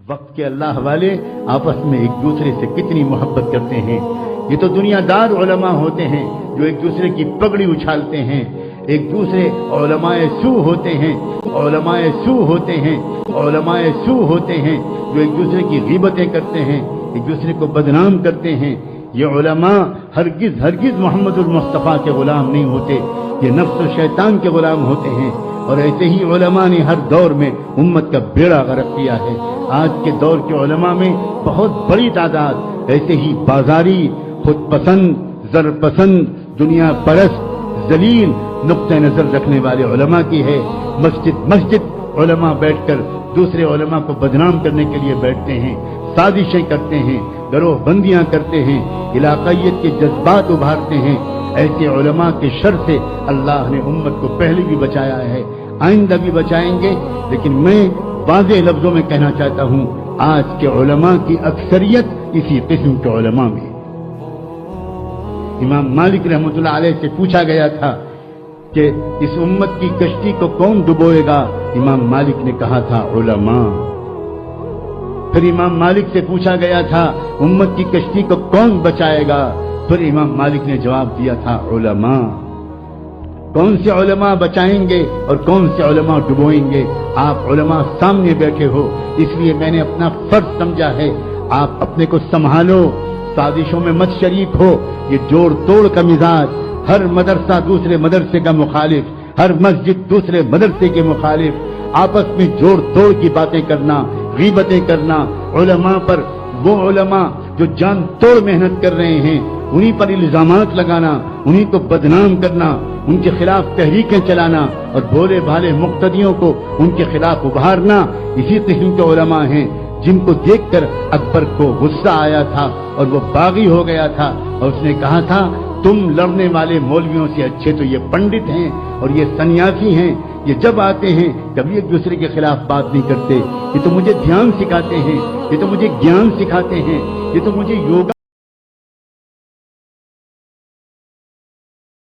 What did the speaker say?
وقت کے اللہ والے آپس میں ایک دوسرے سے کتنی محبت کرتے ہیں. یہ تو دنیا دار علماء ہوتے ہیں جو ایک دوسرے کی پگڑی اچھالتے ہیں. ایک دوسرے علماء سو ہوتے ہیں، علماء سو ہوتے ہیں، علماء سو ہوتے ہیں جو ایک دوسرے کی غیبتیں کرتے ہیں، ایک دوسرے کو بدنام کرتے ہیں. یہ علماء ہرگز محمد المصطفیٰ کے غلام نہیں ہوتے، یہ نفس و شیطان کے غلام ہوتے ہیں. اور ایسے ہی علماء نے ہر دور میں امت کا بیڑا غرق کیا ہے. آج کے دور کے علماء میں بہت بڑی تعداد ایسے ہی بازاری، خود پسند، زر پسند، دنیا پرست، ذلیل نقطہ نظر رکھنے والے علماء کی ہے. مسجد علماء بیٹھ کر دوسرے علماء کو بدنام کرنے کے لیے بیٹھتے ہیں، سازشیں کرتے ہیں، گروہ بندیاں کرتے ہیں، علاقائیت کے جذبات ابھارتے ہیں. ایسے علماء کے شر سے اللہ نے امت کو پہلے بھی بچایا ہے، آئندہ بھی بچائیں گے. لیکن میں واضح لفظوں میں کہنا چاہتا ہوں، آج کے علماء کی اکثریت اسی قسم کے علماء میں. امام مالک رحمۃ اللہ علیہ سے پوچھا گیا تھا کہ اس امت کی کشتی کو کون ڈبوئے گا؟ امام مالک نے کہا تھا علماء. پھر امام مالک سے پوچھا گیا تھا امت کی کشتی کو کون بچائے گا؟ پھر امام مالک نے جواب دیا تھا علماء. کون سے علماء بچائیں گے اور کون سے علماء ڈبوئیں گے؟ آپ علماء سامنے بیٹھے ہو، اس لیے میں نے اپنا فرض سمجھا ہے آپ اپنے کو سنبھالو، سازشوں میں مت شریک ہو. یہ جوڑ توڑ کا مزاج، ہر مدرسہ دوسرے مدرسے کا مخالف، ہر مسجد دوسرے مدرسے کے مخالف، آپس میں جوڑ توڑ کی باتیں کرنا، غیبتیں کرنا، علماء پر وہ علماء جو جان توڑ محنت کر رہے ہیں انہی پر الزامات لگانا، انہی کو بدنام کرنا، ان کے خلاف تحریکیں چلانا اور بھولے بھالے مقتدیوں کو ان کے خلاف ابھارنا. اسی قسم کے علماء ہیں جن کو دیکھ کر اکبر کو غصہ آیا تھا اور وہ باغی ہو گیا تھا اور اس نے کہا تھا تم لڑنے والے مولویوں سے اچھے تو یہ پنڈت ہیں اور یہ سنیاسی ہیں، یہ جب آتے ہیں کبھی ایک دوسرے کے خلاف بات نہیں کرتے. یہ تو مجھے دھیان سکھاتے ہیں، یہ تو مجھے گیان سکھاتے ہیں، یہ تو مجھے یوگا